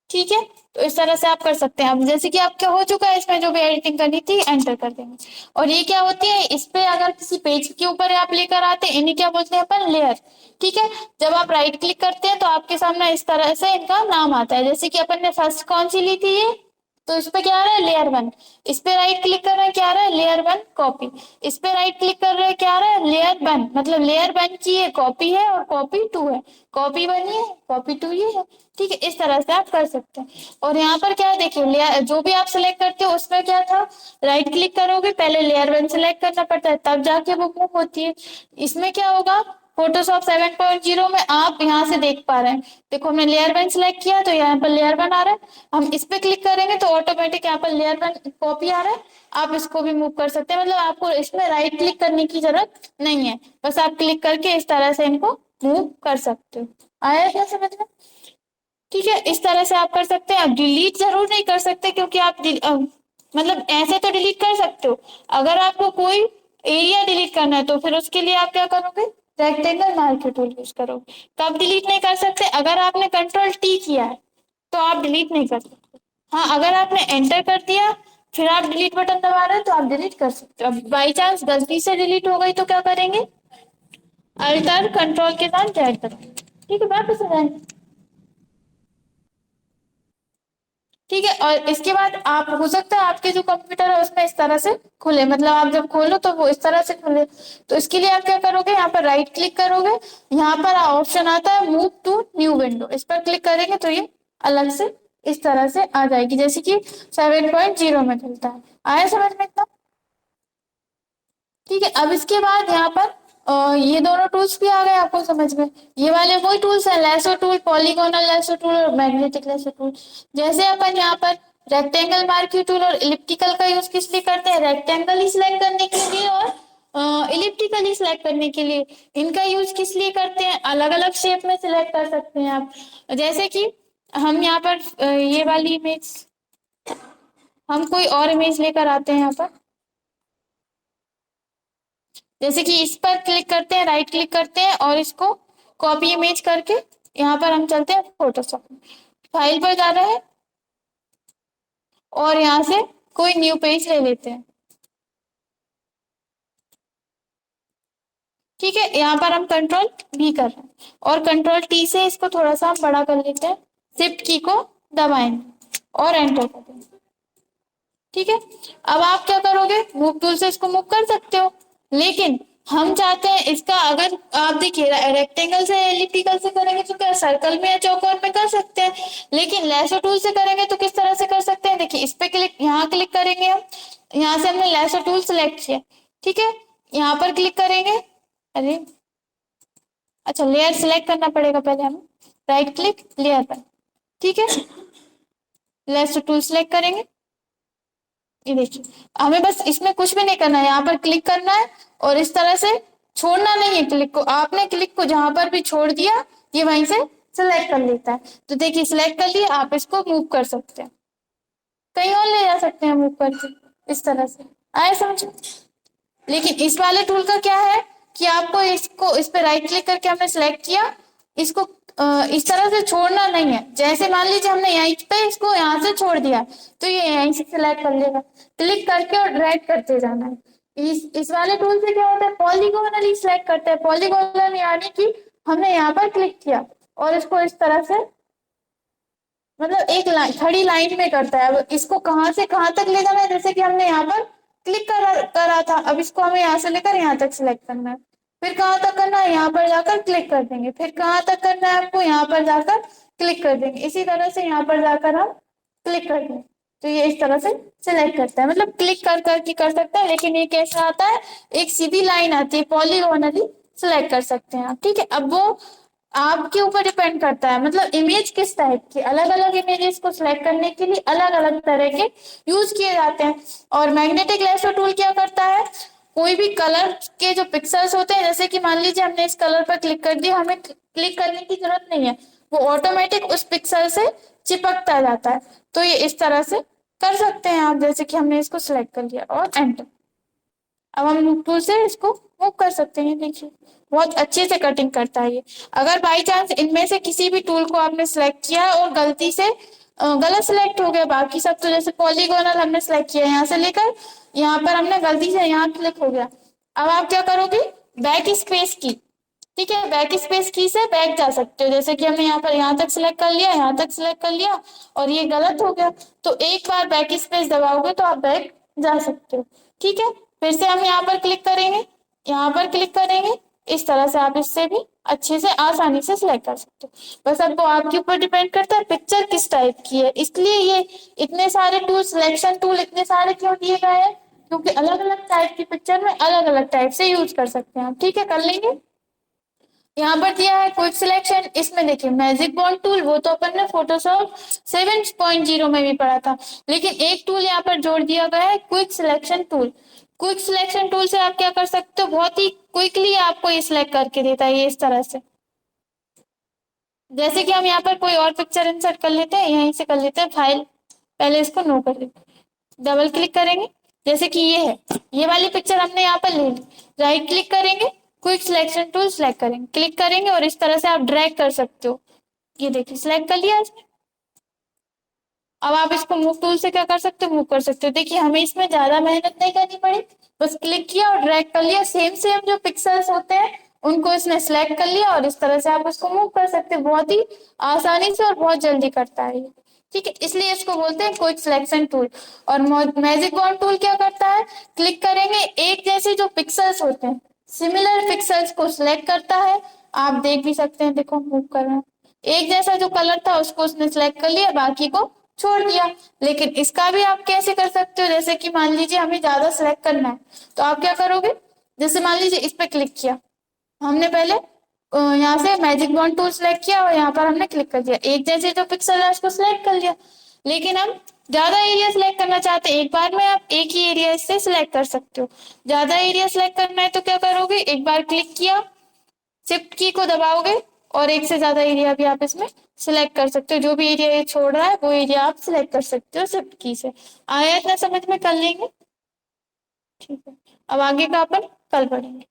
ठीक है, तो इस तरह से आप कर सकते हैं। अब जैसे कि आपका हो चुका है, इसमें जो भी एडिटिंग करनी थी एंटर कर देंगे। और ये क्या होती है, इस पे अगर किसी पेज के ऊपर आप लेकर आते हैं, इन्हें क्या बोलते हैं अपन, लेयर। ठीक है, जब आप राइट क्लिक करते हैं तो आपके सामने इस तरह से इनका नाम आता है। जैसे कि अपन ने फर्स्ट कौन सी ली थी, ये तो इस पे क्या आ रहा है, लेयर वन। इस पे राइट क्लिक कर रहे हैं, क्या आ रहा है, लेयर वन कॉपी। इस पे राइट क्लिक कर रहे हैं, क्या आ रहा है, लेयर वन। मतलब लेयर वन की ये कॉपी है और कॉपी टू है। कॉपी वन ये है, कॉपी टू ये है। ठीक है, इस तरह से आप कर सकते हैं। और यहाँ पर क्या है, देखिए लेयर जो भी आप सिलेक्ट करते हो उसमें क्या था, राइट क्लिक करोगे, पहले लेयर वन सिलेक्ट करना पड़ता है, तब जाके वो मूव होती है। इसमें क्या होगा, फोटोशॉप 7.0 में आप यहाँ से देख पा रहे हैं। देखो हमने लेयर वन सिलेक्ट किया तो यहाँ पर लेयर वन आ रहा है। हम इस पे क्लिक करेंगे तो ऑटोमेटिक यहाँ पर लेयर वन कॉपी आ रहा है। आप इसको भी मूव कर सकते हैं, मतलब आपको इसमें राइट क्लिक करने की जरूरत नहीं है, बस आप क्लिक करके इस तरह से इनको मूव कर सकते हो। आया क्या समझ में? ठीक है, इस तरह से आप कर सकते हैं। अब डिलीट जरूर नहीं कर सकते, क्योंकि आप मतलब ऐसे तो डिलीट कर सकते हो। अगर आपको कोई एरिया डिलीट करना है तो फिर उसके लिए आप क्या करोगे, रेक्टेंगल मार्कर टूल यूज करोगे। तब डिलीट नहीं कर सकते। अगर आपने कंट्रोल टी किया है तो आप डिलीट नहीं कर सकते। हाँ, अगर आपने एंटर कर दिया फिर आप डिलीट बटन दबा रहे हो तो आप डिलीट कर सकते हो। अब बाई चांस गलती से डिलीट हो गई तो क्या करेंगे, अल्टर कंट्रोल के साथ ड्रैग करेंगे। ठीक है, वापस आ जाएंगे। ठीक है, और इसके बाद आप हो सकता है आपके जो कंप्यूटर है उसमें इस तरह से खुले, मतलब आप जब खोलो तो वो इस तरह से खुले। तो इसके लिए आप क्या करोगे, यहाँ पर राइट क्लिक करोगे, यहाँ पर ऑप्शन आता है मूव टू न्यू विंडो, इस पर क्लिक करेंगे तो ये अलग से इस तरह से आ जाएगी, जैसे कि 7.0 में खुलता है। आया समझ में इतना? ठीक है, अब इसके बाद यहाँ पर ये दोनों टूल्स भी आ गए आपको समझ में। ये वाले वही टूल्स हैं, lasso tool, polygonal lasso tool और मैग्नेटिक लैसो टूल। जैसे अपन यहाँ पर रेक्टेंगल मार्क्यू टूल और इलिप्टिकल का यूज किस लिए करते हैं, रेक्टेंगल ही सिलेक्ट करने के लिए और इलिप्टिकल ही सिलेक्ट करने के लिए। इनका यूज किस लिए करते हैं, अलग अलग शेप में सिलेक्ट कर सकते हैं आप। जैसे कि हम यहाँ पर ये वाली इमेज, हम कोई और इमेज लेकर आते हैं यहाँ पर। जैसे कि इस पर क्लिक करते हैं, राइट क्लिक करते हैं और इसको कॉपी इमेज करके यहाँ पर हम चलते हैं फोटोशॉप में, फाइल पर जा रहे हैं और यहाँ से कोई न्यू पेज ले लेते हैं। ठीक है, यहाँ पर हम कंट्रोल भी कर रहे हैं और कंट्रोल टी से इसको थोड़ा सा हम बड़ा कर लेते हैं, शिफ्ट की को दबाएंगे और एंटर कर देंगे। ठीक है, अब आप क्या करोगे, मूव टूल से इसको मूव कर सकते हो, लेकिन हम चाहते हैं इसका, अगर आप देखिए रेक्टेंगल से एलिप्टिकल से करेंगे तो क्या सर्कल में या चौकोर में कर सकते हैं, लेकिन लैसो टूल से करेंगे तो किस तरह से कर सकते हैं, देखिए इस पे क्लिक, यहाँ क्लिक करेंगे हम, यहाँ से हमने लैसो टूल सिलेक्ट किया। ठीक है, यहाँ पर क्लिक करेंगे, अरे अच्छा लेयर सिलेक्ट करना पड़ेगा पहले हमें, राइट क्लिक लेयर पर। ठीक है, लैसो टूल सिलेक्ट करेंगे, ये देखिए हमें बस इसमें कुछ भी नहीं करना है, यहाँ पर क्लिक करना है और इस तरह से छोड़ना नहीं है क्लिक को। आपने क्लिक को जहां पर भी छोड़ दिया ये वहीं से सिलेक्ट कर लेता है। तो देखिए सिलेक्ट कर लिया, आप इसको मूव कर सकते हैं, कहीं और ले जा सकते हैं मूव करके, इस तरह से। आए समझ में? लेकिन इस वाले टूल का क्या है कि आपको इसको, इस पे राइट क्लिक करके हमने सिलेक्ट किया, इसको इस तरह से छोड़ना नहीं है। जैसे मान लीजिए हमने यहीं पे इसको यहाँ से छोड़ दिया तो ये यहीं से सिलेक्ट कर लेगा, क्लिक करके और ड्रैग करते जाना है। इस वाले टूल से क्या होता है, पॉलीगोनली सिलेक्ट करते हैं। पॉलीगोनल यानी कि हमने यहाँ पर क्लिक किया और इसको इस तरह से, मतलब एक लाइन, खड़ी लाइन में करता है। अब इसको कहाँ से कहाँ तक ले जाना है, जैसे कि हमने यहाँ पर क्लिक करा था, अब इसको हमें यहाँ से लेकर यहाँ तक सिलेक्ट करना है। फिर कहाँ तक करना है, यहाँ पर जाकर क्लिक कर देंगे। फिर कहाँ तक करना है आपको, यहाँ पर जाकर क्लिक कर देंगे। इसी तरह से यहाँ पर जाकर हम क्लिक कर देंगे तो ये इस तरह से सिलेक्ट करता है, मतलब क्लिक कर करके कर सकता है। लेकिन ये कैसा आता है, एक सीधी लाइन आती है, पॉलीगोनली सिलेक्ट कर सकते हैं आप। ठीक है, अब वो आपके ऊपर डिपेंड करता है, मतलब इमेज किस टाइप की, अलग अलग इमेजेस को सिलेक्ट करने के लिए अलग अलग तरह के यूज किए जाते हैं। और मैग्नेटिक लेसो टूल क्या करता है, कोई भी कलर के जो पिक्सल्स होते हैं, जैसे कि मान लीजिए हमने इस कलर पर क्लिक कर दिया, हमें क्लिक करने की जरूरत नहीं है, वो ऑटोमेटिक उस पिक्सल से चिपकता जाता है। तो ये इस तरह से कर सकते हैं आप, जैसे कि हमने इसको सिलेक्ट कर लिया और एंटर। अब हम मूव टूल से इसको मूव कर सकते हैं। देखिए बहुत अच्छे से कटिंग करता है ये। अगर बाई चांस इनमें से किसी भी टूल को आपने सेलेक्ट किया और गलती से गलत सेलेक्ट हो गया, बाकी सब तो जैसे पॉलीगोनल हमने सेलेक्ट किया यहाँ से लेकर यहाँ पर हमने गलती से यहाँ क्लिक हो गया, अब आप क्या करोगे, बैक स्पेस की, ठीक है, बैक स्पेस की से बैक जा सकते हो। जैसे कि हमने यहाँ पर यहाँ तक सिलेक्ट कर लिया, यहाँ तक सिलेक्ट कर लिया और ये गलत हो गया, तो एक बार बैक स्पेस दबाओगे तो आप बैक जा सकते हो। ठीक है, फिर से हम यहाँ पर क्लिक करेंगे, यहाँ पर क्लिक करेंगे, इस तरह से आप इससे भी अच्छे से आसानी से सिलेक्ट कर सकते हो। बस अब वो आपके ऊपर डिपेंड करता है पिक्चर किस टाइप की है, इसलिए ये इतने सारे टूल, सिलेक्शन टूल इतने सारे क्यों दिए गए हैं, क्योंकि अलग अलग टाइप की पिक्चर में अलग अलग टाइप से यूज कर सकते हैं हम। ठीक है, कर लेंगे। यहाँ पर दिया है क्विक सिलेक्शन, इसमें देखिए मैजिक बॉन्ड टूल, वो तो अपन ने फोटोशॉप 7.0 में भी पढ़ा था, लेकिन एक टूल यहाँ पर जोड़ दिया गया है quick selection tool. Quick selection tool से आप क्या कर सकते हो, बहुत ही क्विकली आपको ये सिलेक्ट करके देता है ये इस तरह से। जैसे कि हम यहाँ पर कोई और पिक्चर इंसर्ट कर लेते हैं, यहीं से कर लेते हैं फाइल, पहले इसको नो कर लेते हैं, डबल क्लिक करेंगे, जैसे कि ये है, ये वाली पिक्चर हमने यहाँ पर ले ली, राइट क्लिक करेंगे, क्विक सिलेक्शन टूल सिलेक्ट करेंगे, क्लिक करेंगे और इस तरह से आप ड्रैग कर सकते हो। ये देखिए सिलेक्ट कर लिया इसने। अब आप इसको मूव टूल से क्या कर सकते हो, मूव कर सकते हो। देखिए हमें इसमें ज्यादा मेहनत नहीं करनी पड़ी, बस क्लिक किया और ड्रैग कर लिया, सेम सेम जो पिक्सल्स होते हैं उनको इसने सिलेक्ट कर लिया और इस तरह से आप उसको मूव कर सकते हैं, बहुत ही आसानी से और बहुत जल्दी करता है ये। ठीक है, इसलिए इसको बोलते हैं क्विक सिलेक्शन टूल। और मैजिक बॉन्ड टूल क्या करता है, क्लिक करेंगे, एक जैसे जो पिक्सल्स होते हैं सिमिलर पिक्सल्स को सिलेक्ट करता है, आप देख भी सकते हैं, देखो मूव कर रहा है, एक जैसा जो कलर था उसको उसने सिलेक्ट कर लिया, बाकी को छोड़ दिया। लेकिन इसका भी आप कैसे कर सकते हो, जैसे कि मान लीजिए हमें ज्यादा सिलेक्ट करना है, तो आप क्या करोगे, जैसे मान लीजिए इस पे क्लिक किया हमने पहले, यहाँ से मैजिक बॉन्ड टूल सेलेक्ट किया और यहाँ पर हमने क्लिक कर दिया, एक जैसे जो पिक्सल है उसको सिलेक्ट कर लिया। लेकिन हम ज्यादा एरिया सिलेक्ट करना चाहते हैं, एक बार में आप एक ही एरिया इससे सिलेक्ट कर सकते हो। ज्यादा एरिया सिलेक्ट करना है तो क्या करोगे, एक बार क्लिक किया, शिफ्ट की को दबाओगे और एक से ज्यादा एरिया भी आप इसमें सिलेक्ट कर सकते हो, जो भी एरिया ये छोड़ रहा है वो एरिया आप सिलेक्ट कर सकते हो शिफ्ट की से। आया इतना समझ में, कर लेंगे। ठीक है, अब आगे का अपन कल पढ़ेंगे।